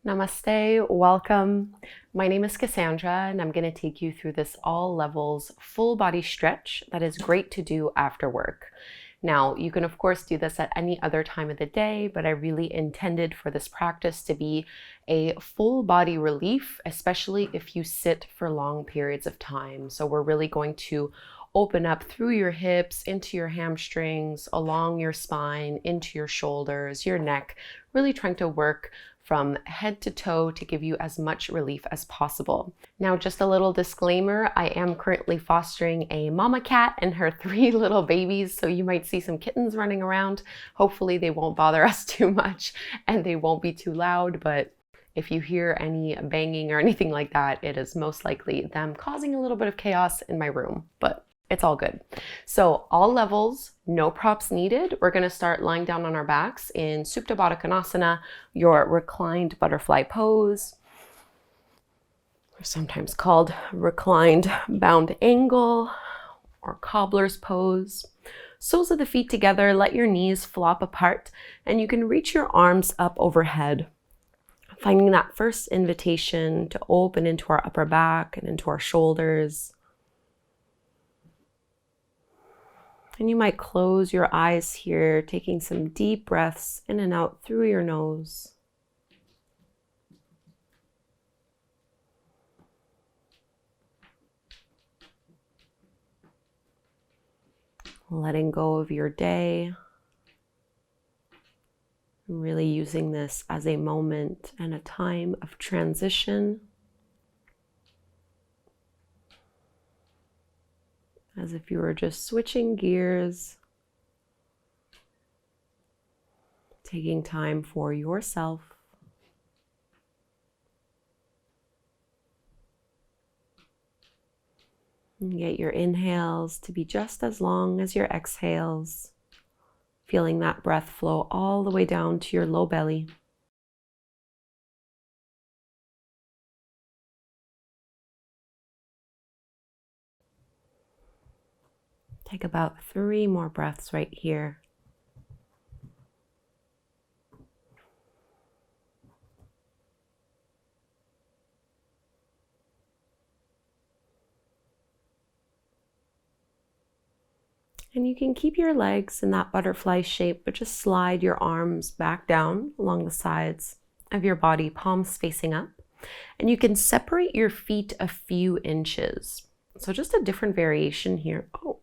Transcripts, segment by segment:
Namaste, welcome. My name is Kassandra and I'm going to take you through this all levels full body stretch that is great to do after work. Now, you can of course do this at any other time of the day, but I really intended for this practice to be a full body relief, especially if you sit for long periods of time. So we're really going to open up through your hips, into your hamstrings, along your spine, into your shoulders, your neck, really trying to work from head to toe to give you as much relief as possible. Now, just a little disclaimer, I am currently fostering a mama cat and her 3 little babies, so you might see some kittens running around. Hopefully they won't bother us too much and they won't be too loud, but if you hear any banging or anything like that, it is most likely them causing a little bit of chaos in my room, but it's all good. So all levels, no props needed. We're going to start lying down on our backs in Supta Baddha Konasana, your reclined butterfly pose, or sometimes called reclined bound angle or cobbler's pose. Soles of the feet together, let your knees flop apart, and you can reach your arms up overhead, finding that first invitation to open into our upper back and into our shoulders. And you might close your eyes here, taking some deep breaths in and out through your nose. Letting go of your day. Really using this as a moment and a time of transition. As if you were just switching gears, taking time for yourself. And get your inhales to be just as long as your exhales, feeling that breath flow all the way down to your low belly. Take about 3 more breaths right here. And you can keep your legs in that butterfly shape, but just slide your arms back down along the sides of your body, palms facing up. And you can separate your feet a few inches. So just a different variation here. Oh.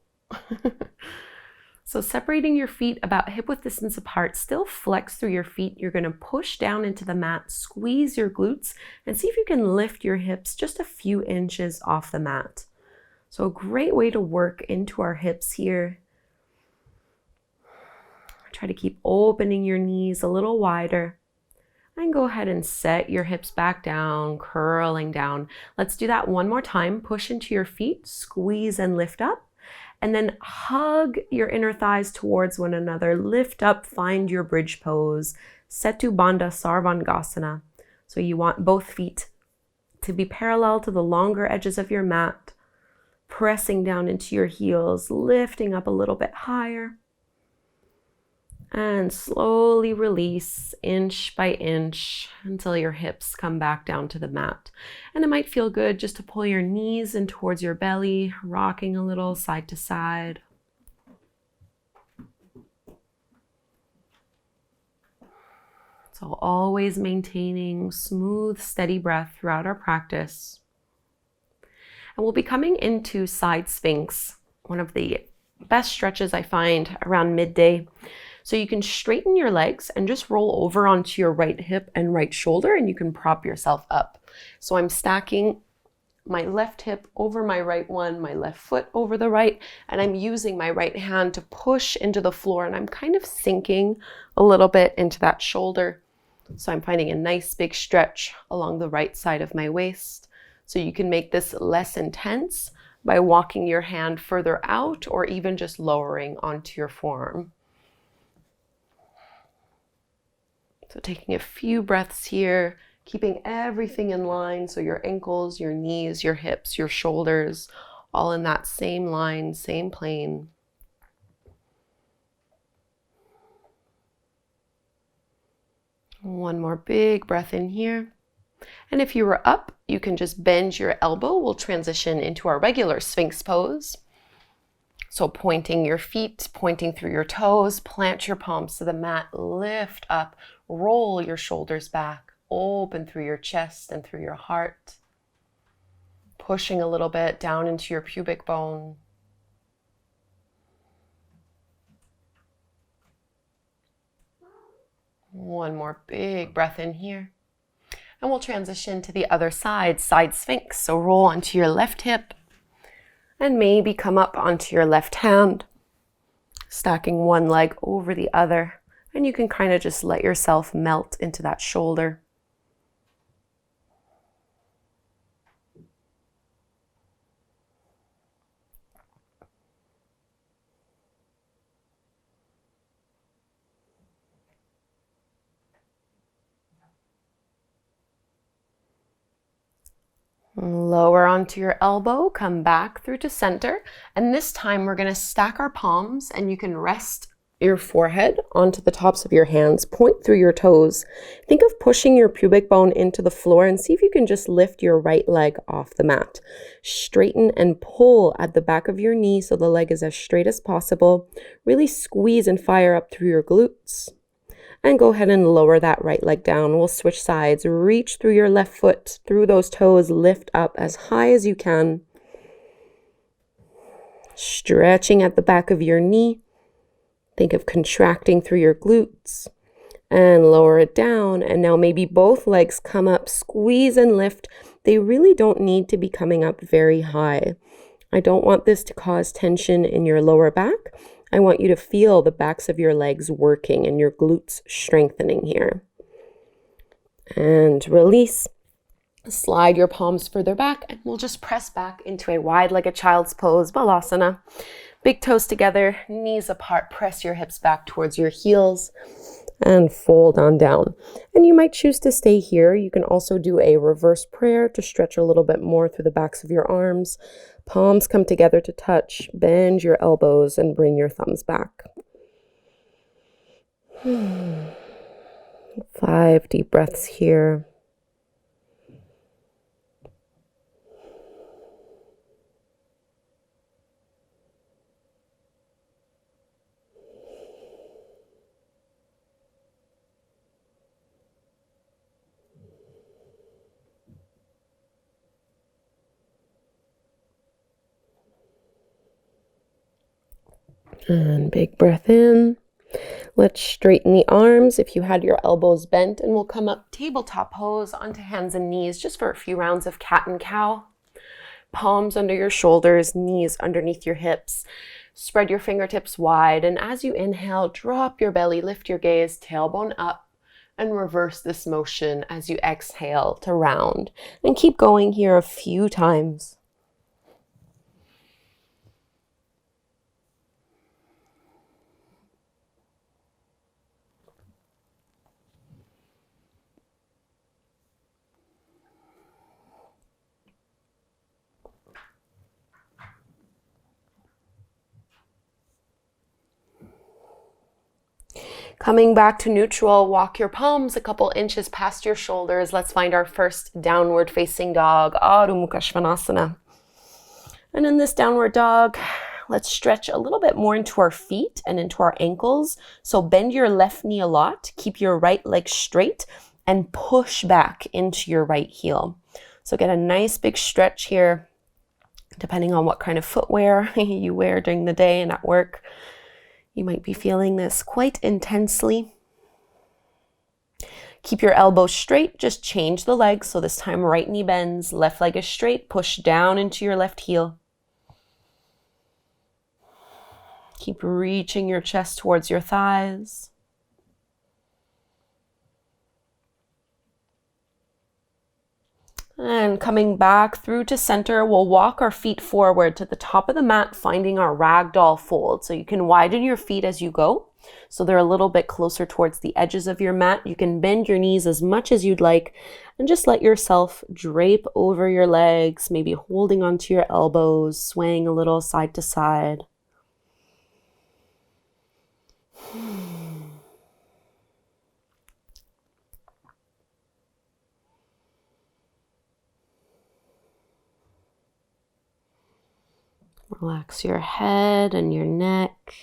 So separating your feet about hip-width distance apart, still flex through your feet. You're going to push down into the mat, squeeze your glutes, and see if you can lift your hips just a few inches off the mat. So a great way to work into our hips here. Try to keep opening your knees a little wider. And go ahead and set your hips back down, curling down. Let's do that one more time. Push into your feet, squeeze and lift up. And then hug your inner thighs towards one another. Lift up, find your bridge pose. Setu Bandha Sarvangasana. So you want both feet to be parallel to the longer edges of your mat. Pressing down into your heels, lifting up a little bit higher. And slowly release inch by inch until your hips come back down to the mat. And it might feel good just to pull your knees in towards your belly, rocking a little side to side. So always maintaining smooth, steady breath throughout our practice. And we'll be coming into side Sphinx, one of the best stretches I find around midday. So you can straighten your legs and just roll over onto your right hip and right shoulder, and you can prop yourself up. So I'm stacking my left hip over my right one, my left foot over the right, and I'm using my right hand to push into the floor, and I'm kind of sinking a little bit into that shoulder. So I'm finding a nice big stretch along the right side of my waist. So you can make this less intense by walking your hand further out or even just lowering onto your forearm. So taking a few breaths here, keeping everything in line. So your ankles, your knees, your hips, your shoulders, all in that same line, same plane. One more big breath in here. And if you were up, you can just bend your elbow. We'll transition into our regular Sphinx pose. So pointing your feet, pointing through your toes, plant your palms to the mat, lift up, roll your shoulders back, open through your chest and through your heart. Pushing a little bit down into your pubic bone. One more big breath in here. And we'll transition to the other side, side Sphinx. So roll onto your left hip and maybe come up onto your left hand, stacking one leg over the other. And you can kind of just let yourself melt into that shoulder. Lower onto your elbow, come back through to center. And this time we're gonna stack our palms and you can rest your forehead onto the tops of your hands, point through your toes. Think of pushing your pubic bone into the floor and see if you can just lift your right leg off the mat. Straighten and pull at the back of your knee so the leg is as straight as possible. Really squeeze and fire up through your glutes. And go ahead and lower that right leg down. We'll switch sides. Reach through your left foot, through those toes, lift up as high as you can. Stretching at the back of your knee. Think of contracting through your glutes. And lower it down. And now maybe both legs come up, squeeze and lift. They really don't need to be coming up very high. I don't want this to cause tension in your lower back. I want you to feel the backs of your legs working and your glutes strengthening here. And release. Slide your palms further back and we'll just press back into a wide-legged child's pose, Balasana. Big toes together, knees apart, press your hips back towards your heels and fold on down. And you might choose to stay here. You can also do a reverse prayer to stretch a little bit more through the backs of your arms. Palms come together to touch, bend your elbows and bring your thumbs back. 5 deep breaths here. And big breath in. Let's straighten the arms if you had your elbows bent, and we'll come up tabletop pose onto hands and knees just for a few rounds of cat and cow. Palms under your shoulders, knees underneath your hips. Spread your fingertips wide, and as you inhale, drop your belly, lift your gaze, tailbone up, and reverse this motion as you exhale to round. And keep going here a few times. Coming back to neutral, walk your palms a couple inches past your shoulders. Let's find our first downward facing dog, Adho Mukha Svanasana. And in this downward dog, let's stretch a little bit more into our feet and into our ankles. So bend your left knee a lot, keep your right leg straight, and push back into your right heel. So get a nice big stretch here, depending on what kind of footwear you wear during the day and at work. You might be feeling this quite intensely. Keep your elbows straight, just change the leg. So this time right knee bends, left leg is straight, push down into your left heel. Keep reaching your chest towards your thighs. And coming back through to center, we'll walk our feet forward to the top of the mat, finding our Ragdoll fold. So you can widen your feet as you go, so they're a little bit closer towards the edges of your mat. You can bend your knees as much as you'd like, and just let yourself drape over your legs, maybe holding onto your elbows, swaying a little side to side. Relax your head and your neck.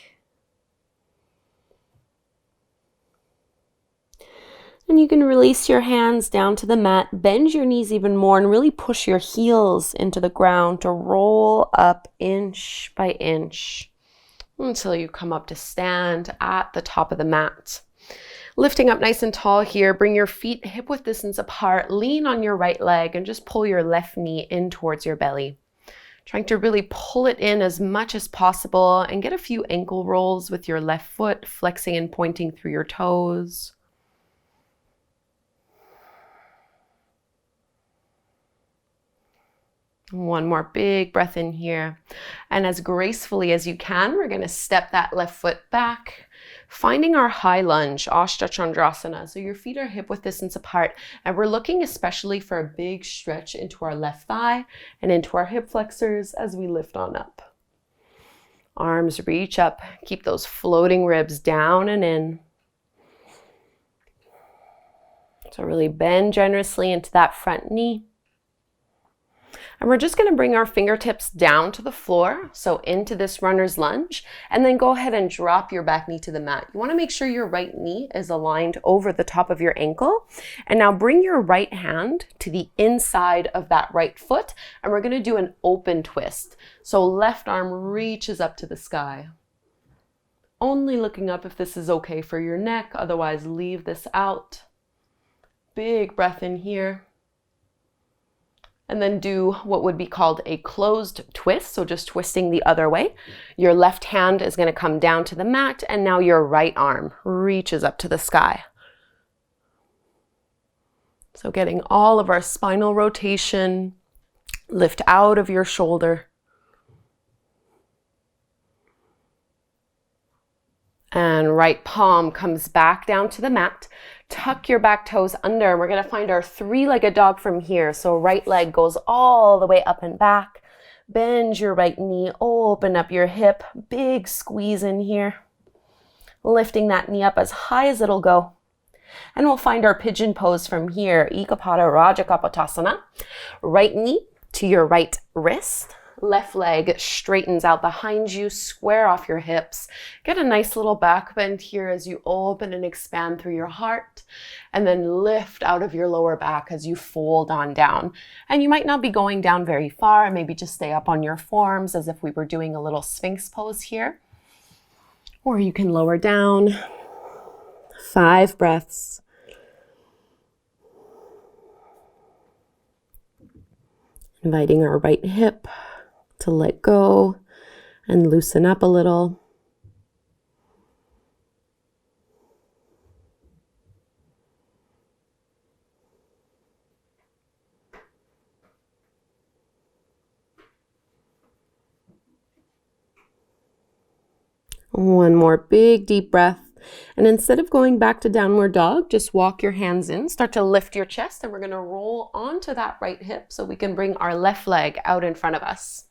And you can release your hands down to the mat, bend your knees even more, and really push your heels into the ground to roll up inch by inch until you come up to stand at the top of the mat. Lifting up nice and tall here, bring your feet hip-width distance apart, lean on your right leg, and just pull your left knee in towards your belly. Trying to really pull it in as much as possible and get a few ankle rolls with your left foot, flexing and pointing through your toes. One more big breath in here. And as gracefully as you can, we're going to step that left foot back, finding our high lunge, Ashta Chandrasana. So your feet are hip-width distance apart, and we're looking especially for a big stretch into our left thigh and into our hip flexors as we lift on up. Arms reach up, keep those floating ribs down and in. So really bend generously into that front knee. And we're just going to bring our fingertips down to the floor, so into this runner's lunge, and then go ahead and drop your back knee to the mat. You want to make sure your right knee is aligned over the top of your ankle. And now bring your right hand to the inside of that right foot, and we're going to do an open twist. So left arm reaches up to the sky. Only looking up if this is okay for your neck, otherwise leave this out. Big breath in here. And then do what would be called a closed twist, so just twisting the other way. Your left hand is going to come down to the mat, and now your right arm reaches up to the sky. So getting all of our spinal rotation, lift out of your shoulder. And right palm comes back down to the mat. Tuck your back toes under, and we're going to find our three-legged dog from here. So right leg goes all the way up and back. Bend your right knee, open up your hip, big squeeze in here. Lifting that knee up as high as it'll go. And we'll find our pigeon pose from here, Ekapada Rajakapotasana. Right knee to your right wrist. Left leg straightens out behind you, square off your hips. Get a nice little back bend here as you open and expand through your heart, and then lift out of your lower back as you fold on down. And you might not be going down very far, maybe just stay up on your forms as if we were doing a little Sphinx pose here. Or you can lower down. 5 breaths. Inviting our right hip to let go and loosen up a little. One more big deep breath. And instead of going back to downward dog, just walk your hands in, start to lift your chest, and we're going to roll onto that right hip so we can bring our left leg out in front of us.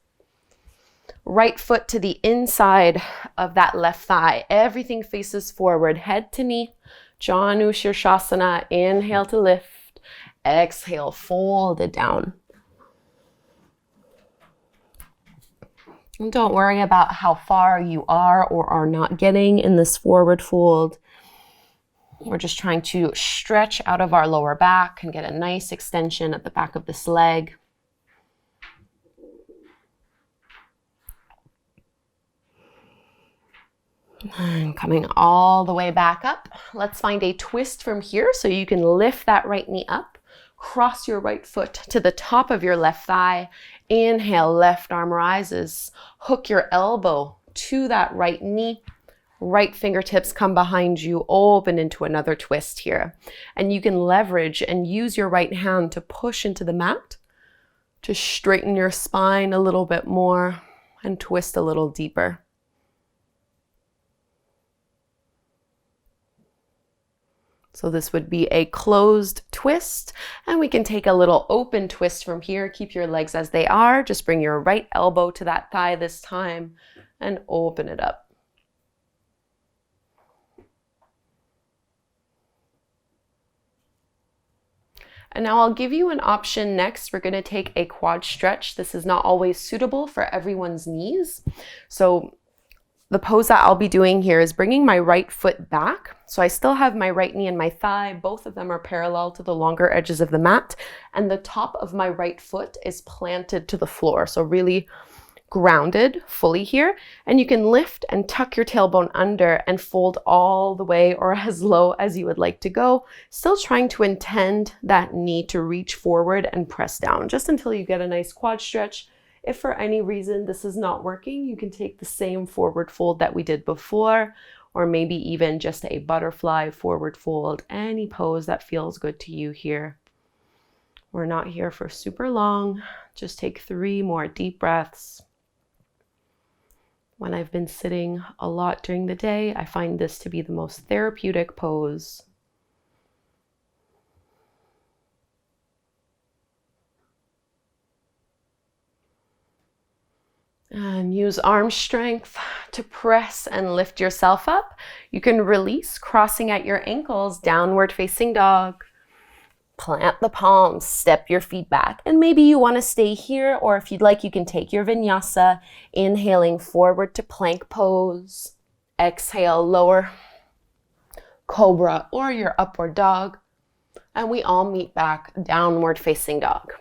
Right foot to the inside of that left thigh. Everything faces forward, head to knee. Janu Shirshasana. Inhale to lift. Exhale, fold it down. And don't worry about how far you are or are not getting in this forward fold. We're just trying to stretch out of our lower back and get a nice extension at the back of this leg. And coming all the way back up, let's find a twist from here so you can lift that right knee up, cross your right foot to the top of your left thigh. Inhale, left arm rises. Hook your elbow to that right knee. Right fingertips come behind you, open into another twist here. And you can leverage and use your right hand to push into the mat, to straighten your spine a little bit more and twist a little deeper. So this would be a closed twist, and we can take a little open twist from here. Keep your legs as they are. Just bring your right elbow to that thigh this time and open it up. And now I'll give you an option next. We're going to take a quad stretch. This is not always suitable for everyone's knees. So the pose that I'll be doing here is bringing my right foot back. So I still have my right knee and my thigh. Both of them are parallel to the longer edges of the mat. And the top of my right foot is planted to the floor. So really grounded fully here. And you can lift and tuck your tailbone under and fold all the way or as low as you would like to go. Still trying to intend that knee to reach forward and press down just until you get a nice quad stretch. If for any reason this is not working, you can take the same forward fold that we did before, or maybe even just a butterfly forward fold, any pose that feels good to you here. We're not here for super long. Just take 3 more deep breaths. When I've been sitting a lot during the day, I find this to be the most therapeutic pose. And use arm strength to press and lift yourself up. You can release, crossing at your ankles, downward facing dog. Plant the palms, step your feet back. And maybe you want to stay here, or if you'd like, you can take your vinyasa, inhaling forward to plank pose. Exhale, lower cobra or your upward dog. And we all meet back, downward facing dog.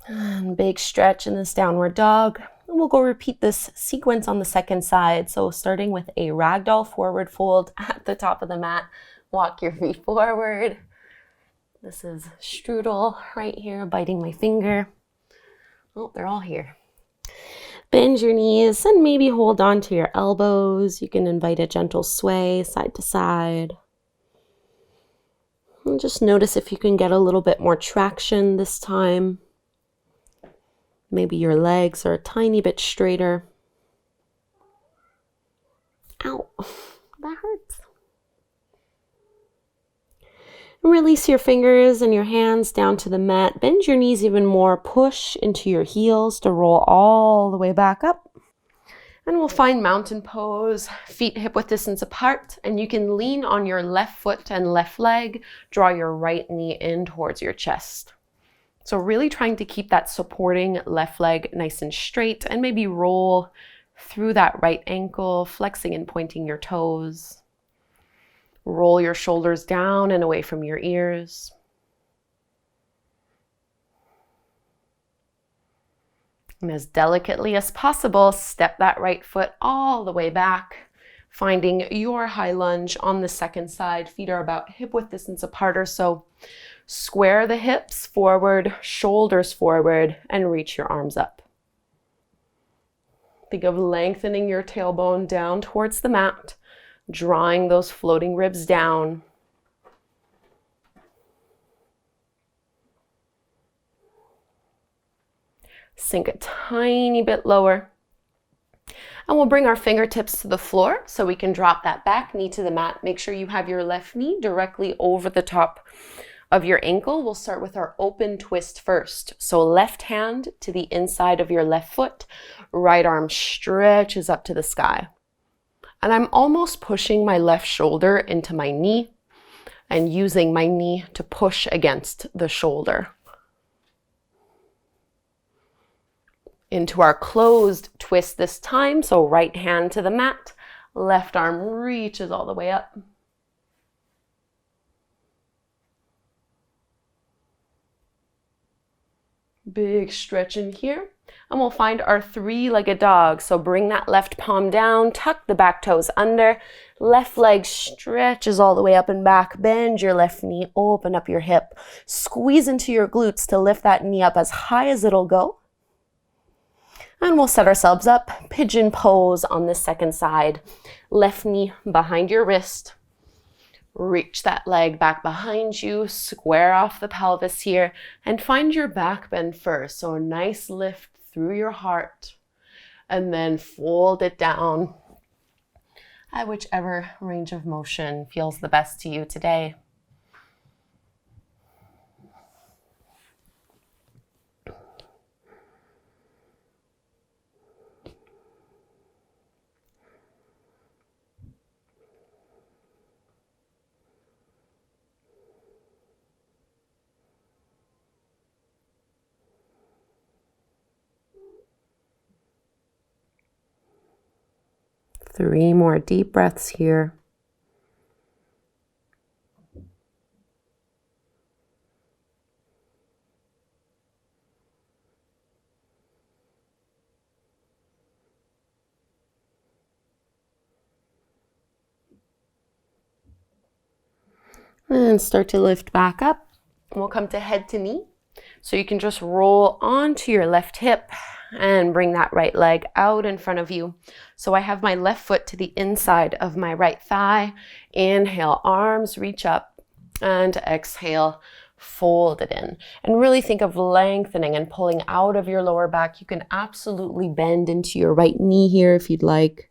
And big stretch in this downward dog. And we'll go repeat this sequence on the second side. So starting with a ragdoll forward fold at the top of the mat. Walk your feet forward. This is strudel right here, biting my finger. Oh, they're all here. Bend your knees and maybe hold on to your elbows. You can invite a gentle sway side to side. And just notice if you can get a little bit more traction this time. Maybe your legs are a tiny bit straighter. Ow, that hurts. And release your fingers and your hands down to the mat. Bend your knees even more. Push into your heels to roll all the way back up. And we'll find mountain pose, feet hip width distance apart. And you can lean on your left foot and left leg. Draw your right knee in towards your chest. So really trying to keep that supporting left leg nice and straight, and maybe roll through that right ankle, flexing and pointing your toes. Roll your shoulders down and away from your ears. And as delicately as possible, step that right foot all the way back, finding your high lunge on the second side. Feet are about hip width distance apart or so. Square the hips forward, shoulders forward, and reach your arms up. Think of lengthening your tailbone down towards the mat, drawing those floating ribs down. Sink a tiny bit lower. And we'll bring our fingertips to the floor so we can drop that back knee to the mat. Make sure you have your left knee directly over the top of your ankle. We'll start with our open twist first. So left hand to the inside of your left foot, right arm stretches up to the sky. And I'm almost pushing my left shoulder into my knee and using my knee to push against the shoulder. Into our closed twist this time. So right hand to the mat, left arm reaches all the way up. Big stretch in here. And we'll find our 3-legged dog. So bring that left palm down, tuck the back toes under, left leg stretches all the way up and back, bend your left knee, open up your hip, squeeze into your glutes to lift that knee up as high as it'll go. And we'll set ourselves up, pigeon pose on this second side. Left knee behind your wrist. Reach that leg back behind you, square off the pelvis here, and find your back bend first. So a nice lift through your heart, and then fold it down at whichever range of motion feels the best to you today. 3 more deep breaths here. And start to lift back up. We'll come to head to knee. So you can just roll onto your left hip and bring that right leg out in front of you. So I have my left foot to the inside of my right thigh. Inhale, arms reach up, and exhale, fold it in. And really think of lengthening and pulling out of your lower back. You can absolutely bend into your right knee here if you'd like.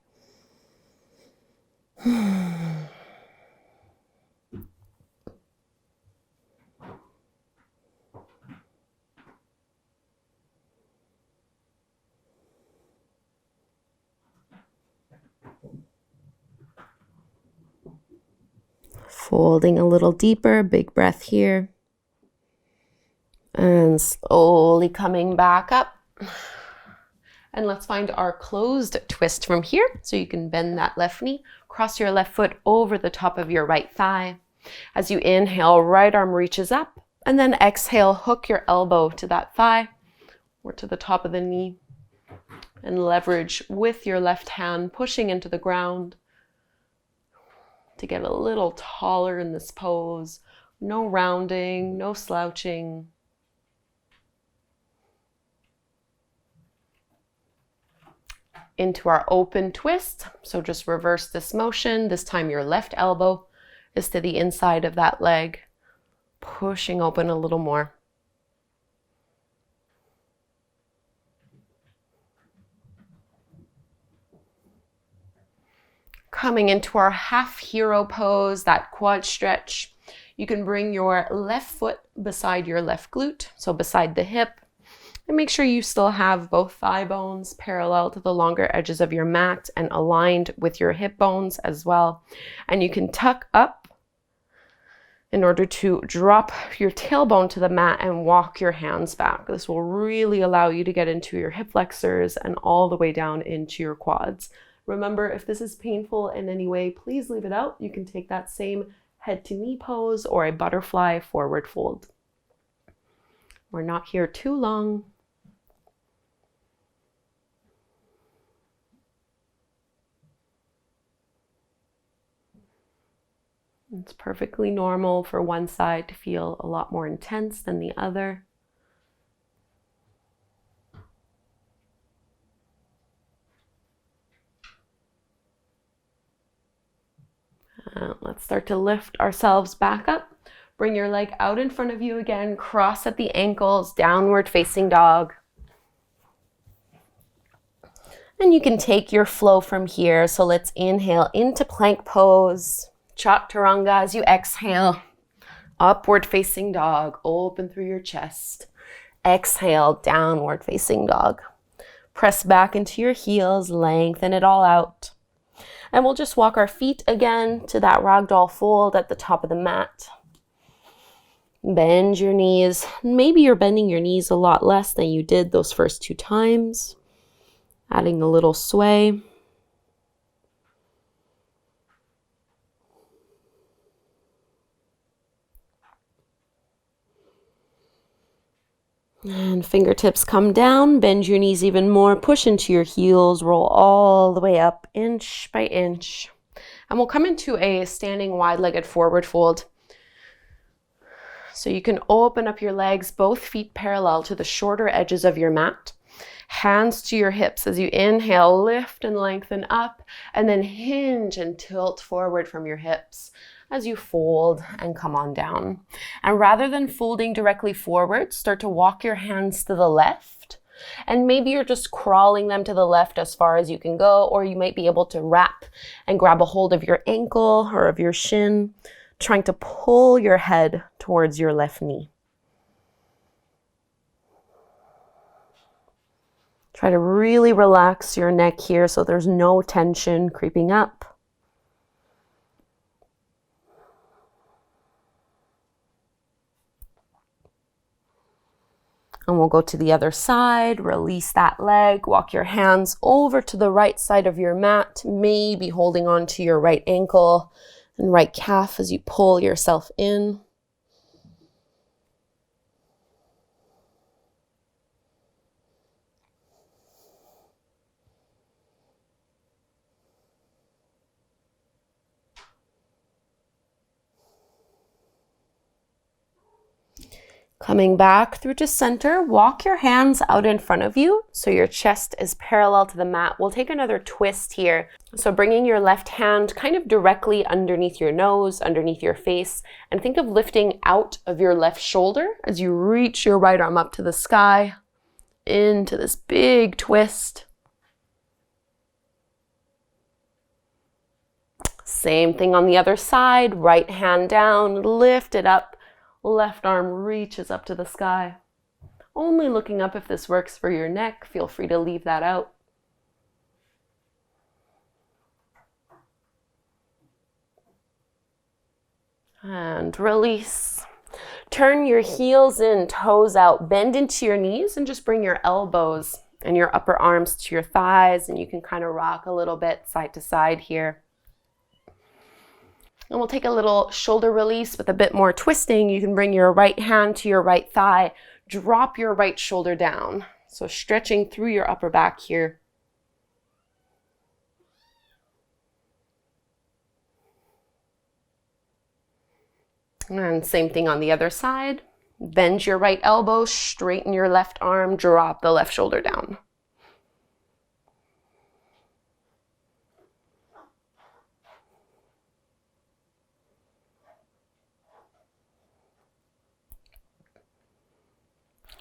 Folding a little deeper, big breath here. And slowly coming back up. And let's find our closed twist from here. So you can bend that left knee, cross your left foot over the top of your right thigh. As you inhale, right arm reaches up. And then exhale, hook your elbow to that thigh or to the top of the knee. And leverage with your left hand, pushing into the ground. To get a little taller in this pose. No rounding, no slouching. Into our open twist. So just reverse this motion. This time your left elbow is to the inside of that leg. Pushing open a little more. Coming into our half hero pose, that quad stretch. You can bring your left foot beside your left glute, so beside the hip. And make sure you still have both thigh bones parallel to the longer edges of your mat and aligned with your hip bones as well. And you can tuck up in order to drop your tailbone to the mat and walk your hands back. This will really allow you to get into your hip flexors and all the way down into your quads. Remember, if this is painful in any way, please leave it out. You can take that same head to knee pose or a butterfly forward fold. We're not here too long. It's perfectly normal for one side to feel a lot more intense than the other. Let's start to lift ourselves back up. Bring your leg out in front of you again. Cross at the ankles, downward facing dog. And you can take your flow from here. So let's inhale into plank pose. Chaturanga as you exhale. Upward facing dog. Open through your chest. Exhale, downward facing dog. Press back into your heels. Lengthen it all out. And we'll just walk our feet again to that Ragdoll fold at the top of the mat. Bend your knees. Maybe you're bending your knees a lot less than you did those first 2 times. Adding a little sway. And fingertips come down, bend your knees even more, push into your heels, roll all the way up, inch by inch. And we'll come into a standing wide-legged forward fold. So you can open up your legs, both feet parallel to the shorter edges of your mat. Hands to your hips as you inhale, lift and lengthen up, and then hinge and tilt forward from your hips as you fold and come on down. And rather than folding directly forward, start to walk your hands to the left. And maybe you're just crawling them to the left as far as you can go, or you might be able to wrap and grab a hold of your ankle or of your shin, trying to pull your head towards your left knee. Try to really relax your neck here so there's no tension creeping up. And we'll go to the other side, release that leg, walk your hands over to the right side of your mat, maybe holding on to your right ankle and right calf as you pull yourself in. Coming back through to center, walk your hands out in front of you so your chest is parallel to the mat. We'll take another twist here. So bringing your left hand kind of directly underneath your nose, underneath your face, and think of lifting out of your left shoulder as you reach your right arm up to the sky into this big twist. Same thing on the other side, right hand down, lift it up. Left arm reaches up to the sky. Only looking up if this works for your neck. Feel free to leave that out. And release. Turn your heels in, toes out, bend into your knees and just bring your elbows and your upper arms to your thighs, and you can kind of rock a little bit side to side here. And we'll take a little shoulder release with a bit more twisting. You can bring your right hand to your right thigh, drop your right shoulder down. So stretching through your upper back here. And same thing on the other side. Bend your right elbow, straighten your left arm, drop the left shoulder down.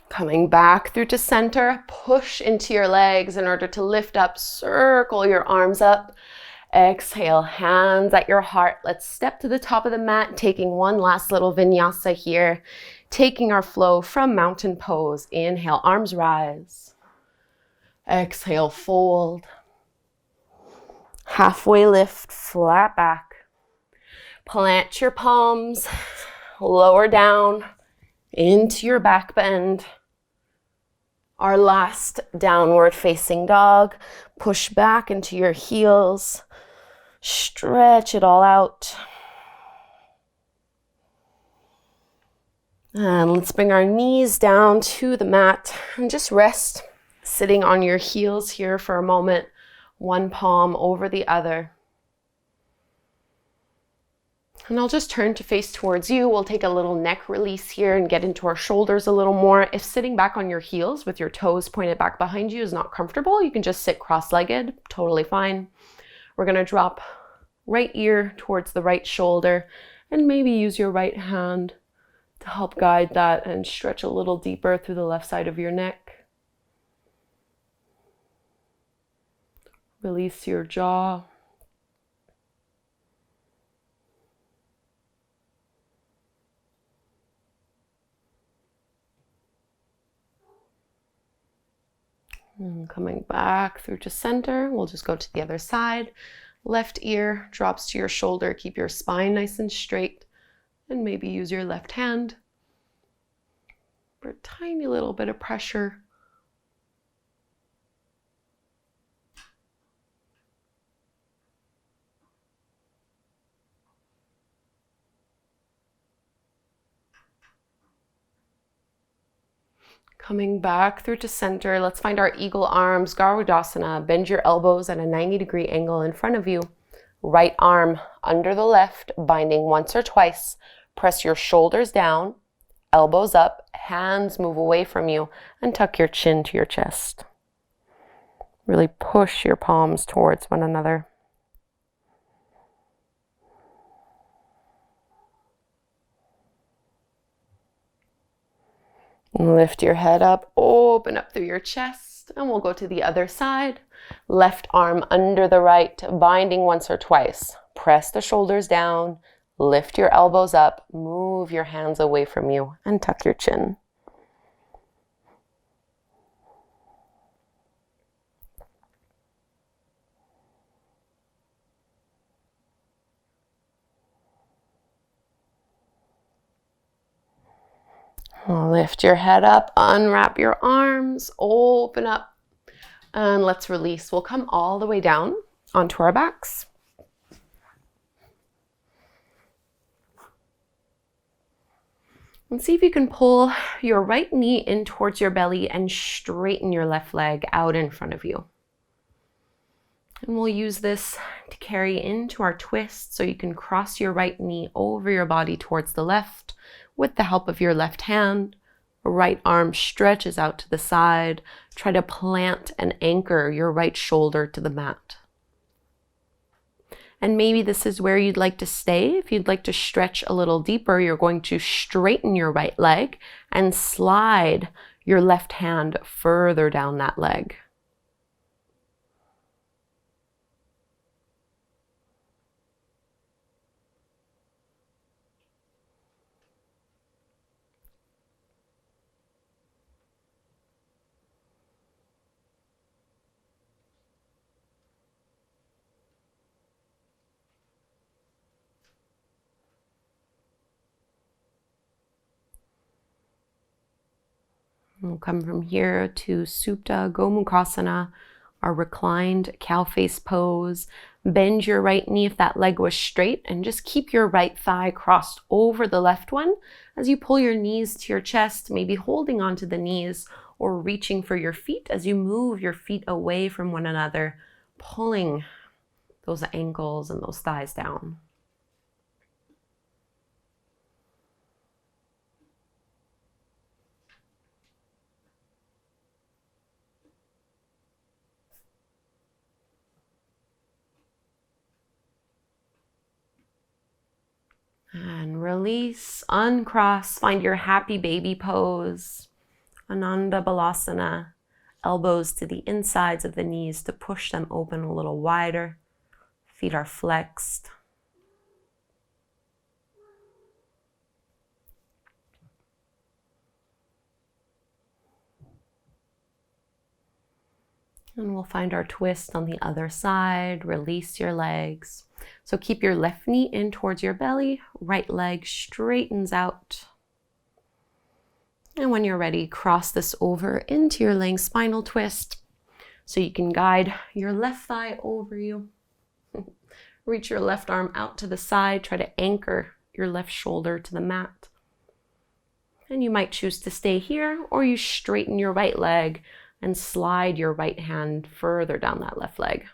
Coming back through to center, push into your legs in order to lift up, circle your arms up. Exhale, hands at your heart. Let's step to the top of the mat, taking one last little vinyasa here. Taking our flow from mountain pose. Inhale, arms rise. Exhale, fold. Halfway lift, flat back. Plant your palms, lower down into your back bend. Our last downward facing dog. Push back into your heels. Stretch it all out. And let's bring our knees down to the mat and just rest, sitting on your heels here for a moment, one palm over the other. And I'll just turn to face towards you. We'll take a little neck release here and get into our shoulders a little more. If sitting back on your heels with your toes pointed back behind you is not comfortable, you can just sit cross-legged, totally fine. We're gonna drop right ear towards the right shoulder and maybe use your right hand to help guide that and stretch a little deeper through the left side of your neck. Release your jaw. And coming back through to center, we'll just go to the other side. Left ear drops to your shoulder. Keep your spine nice and straight. And maybe use your left hand for a tiny little bit of pressure. Coming back through to center, let's find our eagle arms, Garudasana. Bend your elbows at a 90-degree angle in front of you. Right arm under the left, binding once or twice. Press your shoulders down, elbows up, hands move away from you, and tuck your chin to your chest. Really push your palms towards one another. Lift your head up, open up through your chest, and we'll go to the other side. Left arm under the right, binding once or twice. Press the shoulders down, lift your elbows up, move your hands away from you, and tuck your chin. Lift your head up, unwrap your arms, open up, and let's release. We'll come all the way down onto our backs. And see if you can pull your right knee in towards your belly and straighten your left leg out in front of you. And we'll use this to carry into our twist, so you can cross your right knee over your body towards the left with the help of your left hand. Right arm stretches out to the side. Try to plant and anchor your right shoulder to the mat. And maybe this is where you'd like to stay. If you'd like to stretch a little deeper, you're going to straighten your right leg and slide your left hand further down that leg. We'll come from here to Supta Gomukhasana, our reclined cow face pose. Bend your right knee if that leg was straight, and just keep your right thigh crossed over the left one as you pull your knees to your chest, maybe holding onto the knees or reaching for your feet as you move your feet away from one another, pulling those ankles and those thighs down. And release, uncross, find your happy baby pose. Ananda Balasana, elbows to the insides of the knees to push them open a little wider. Feet are flexed. And we'll find our twist on the other side. Release your legs. So keep your left knee in towards your belly. Right leg straightens out. And when you're ready, cross this over into your laying spinal twist. So you can guide your left thigh over you. Reach your left arm out to the side. Try to anchor your left shoulder to the mat. And you might choose to stay here, or you straighten your right leg and slide your right hand further down that left leg.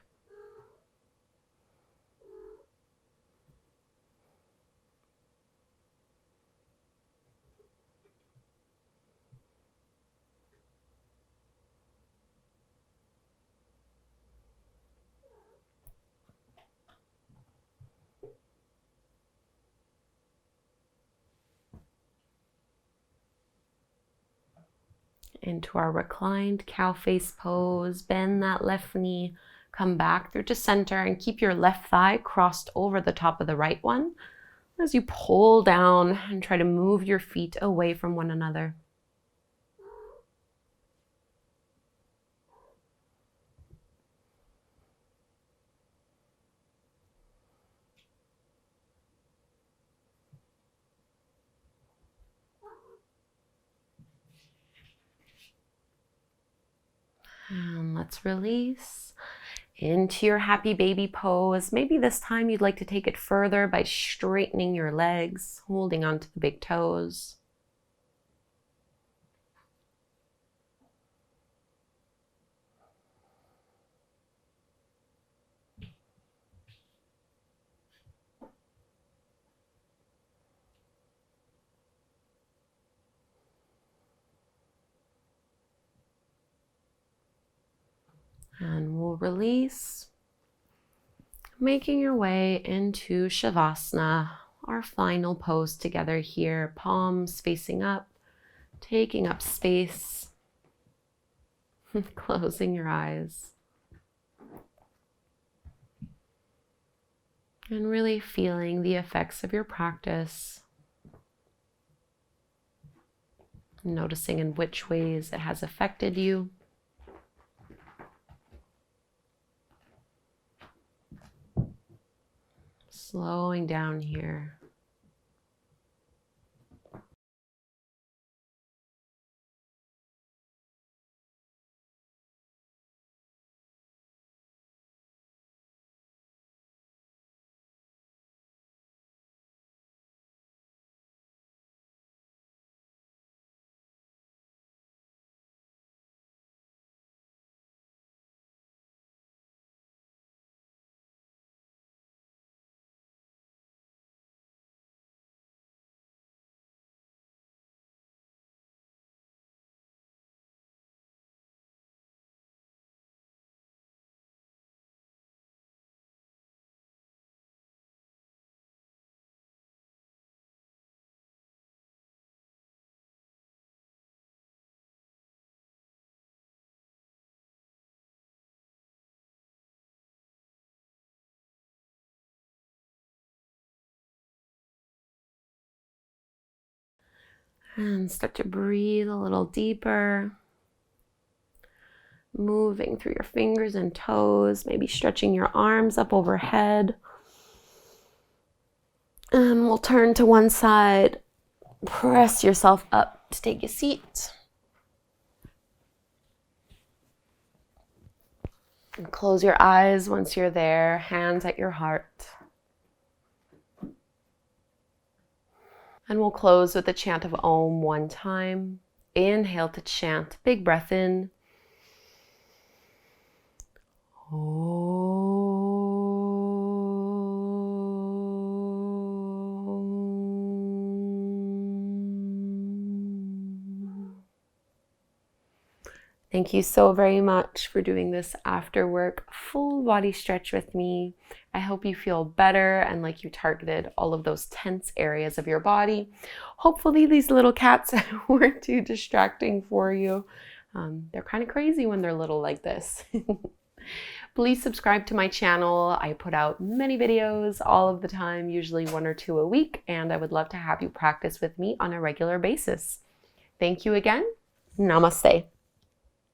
Into our reclined cow face pose. Bend that left knee, come back through to center, and keep your left thigh crossed over the top of the right one as you pull down and try to move your feet away from one another. And let's release into your happy baby pose. Maybe this time you'd like to take it further by straightening your legs, holding onto the big toes. And we'll release, making your way into Shavasana, our final pose together here. Palms facing up, taking up space, closing your eyes, and really feeling the effects of your practice. Noticing in which ways it has affected you. Slowing down here. And start to breathe a little deeper. Moving through your fingers and toes, maybe stretching your arms up overhead. And we'll turn to one side. Press yourself up to take a seat. And close your eyes once you're there, hands at your heart. And we'll close with the chant of Om one time. Inhale to chant. Big breath in. Thank you so very much for doing this after work full body stretch with me. I hope you feel better and like you targeted all of those tense areas of your body. Hopefully these little cats weren't too distracting for you. They're kind of crazy when they're little like this. Please subscribe to my channel. I put out many videos all of the time, usually 1 or 2 a week, and I would love to have you practice with me on a regular basis. Thank you again. Namaste.